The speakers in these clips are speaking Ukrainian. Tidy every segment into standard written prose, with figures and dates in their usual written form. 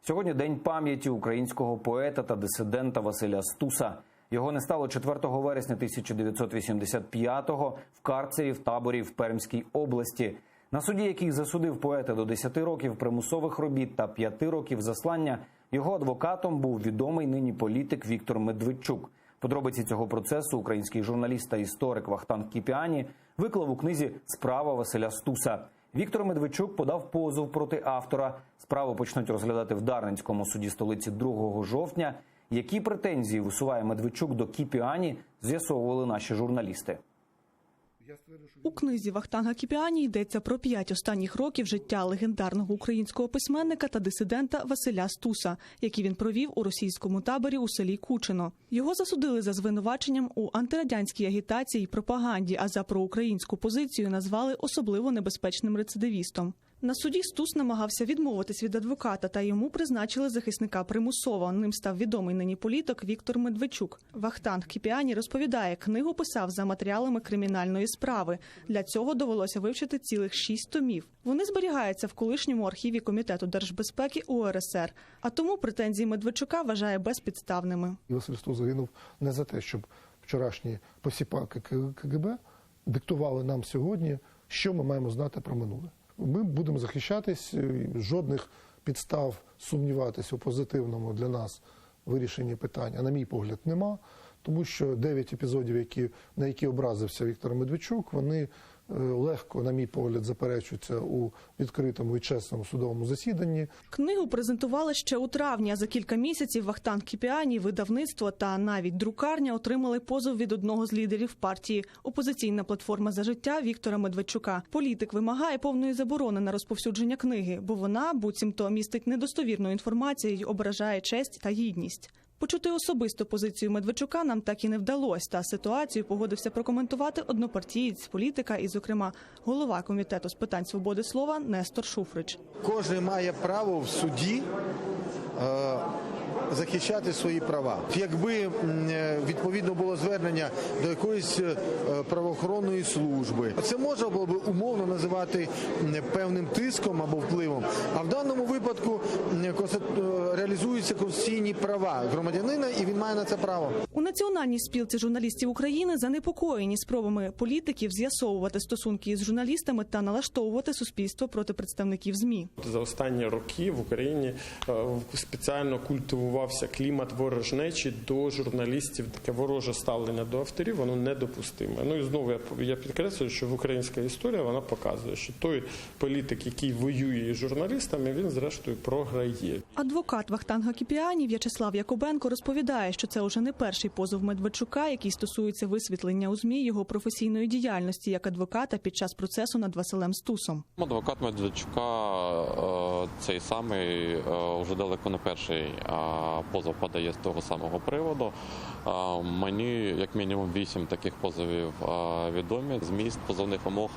Сьогодні день пам'яті українського поета та дисидента Василя Стуса. Його не стало 4 вересня 1985-го в карцері в таборі в Пермській області. На суді, який засудив поета до 10 років примусових робіт та 5 років заслання, його адвокатом був відомий нині політик Віктор Медведчук. Подробиці цього процесу український журналіст та історик Вахтанг Кіпіані виклав у книзі «Справа Василя Стуса». Віктор Медведчук подав позов проти автора. Справу почнуть розглядати в Дарницькому суді столиці 2 жовтня. Які претензії висуває Медведчук до Кіпіані, з'ясовували наші журналісти. У книзі Вахтанга Кіпіані йдеться про 5 останніх років життя легендарного українського письменника та дисидента Василя Стуса, які він провів у російському таборі у селі Кучино. Його засудили за звинуваченням у антирадянській агітації і пропаганді, а за проукраїнську позицію назвали особливо небезпечним рецидивістом. На суді Стус намагався відмовитись від адвоката, та йому призначили захисника примусово. Ним став відомий нині політик Віктор Медведчук. Вахтанг Кіпіані розповідає, книгу писав за матеріалами кримінальної справи. Для цього довелося вивчити цілих 6 томів. Вони зберігаються в колишньому архіві Комітету держбезпеки УРСР, а тому претензії Медведчука вважає безпідставними. Василь Стус загинув не за те, щоб вчорашні посіпаки КГБ диктували нам сьогодні, що ми маємо знати про минуле. Ми будемо захищатись, жодних підстав сумніватися у позитивному для нас вирішенні питання, на мій погляд, нема, тому що 9 епізодів, на які образився Віктор Медведчук, вони легко, на мій погляд, заперечуються у відкритому і чесному судовому засіданні. Книгу презентували ще у травні, а за кілька місяців Вахтанг Кіпіані, видавництво та навіть друкарня отримали позов від одного з лідерів партії «Опозиційна платформа за життя» Віктора Медведчука. Політик вимагає повної заборони на розповсюдження книги, бо вона, буцімто, містить недостовірну інформацію й ображає честь та гідність. Почути особисто позицію Медведчука нам так і не вдалося, та ситуацію погодився прокоментувати однопартієць політика і, зокрема, голова Комітету з питань свободи слова Нестор Шуфрич. Кожен має право в суді захищати свої права. Якби відповідно було звернення до якоїсь правоохоронної служби, це можна було б умовно називати певним тиском або впливом, а в даному випадку реалізуються конституційні права громадянина, і він має на це право. У Національній спілці журналістів України занепокоєні спробами політиків з'ясовувати стосунки із журналістами та налаштовувати суспільство проти представників ЗМІ. За останні роки в Україні спеціально культивувався клімат ворожнечі до журналістів. Таке вороже ставлення до авторів, воно недопустиме. Ну і знову я підкреслюю, що українська історія, вона показує, що той політик, який воює із журналістами, він зрештою програє. Адвокат Вахтанга Кіпіані В'ячеслав Якубенко розповідає, що це уже не перший позов Медведчука, який стосується висвітлення у ЗМІ його професійної діяльності як адвоката під час процесу над Василем Стусом. Адвокат Медведчука цей самий вже далеко не перший позов подає з того самого приводу. Мені як мінімум 8 таких позовів відомі. Зміст позовних вимог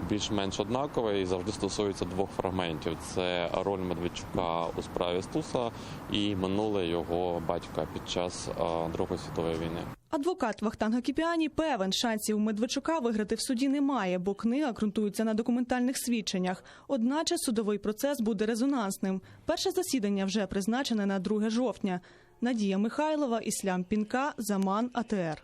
більш-менш однаковий і завжди стосується 2 фрагментів. Це роль Медведчука у справі Стуса і минуле його батька під час Другої світової війни. Адвокат Вахтанга Кіпіані певен, шансів у Медведчука виграти в суді немає, бо книга ґрунтується на документальних свідченнях. Одначе судовий процес буде резонансним. Перше засідання вже призначене на 2 жовтня. Надія Михайлова, Іслам Пінка, Заман, АТР.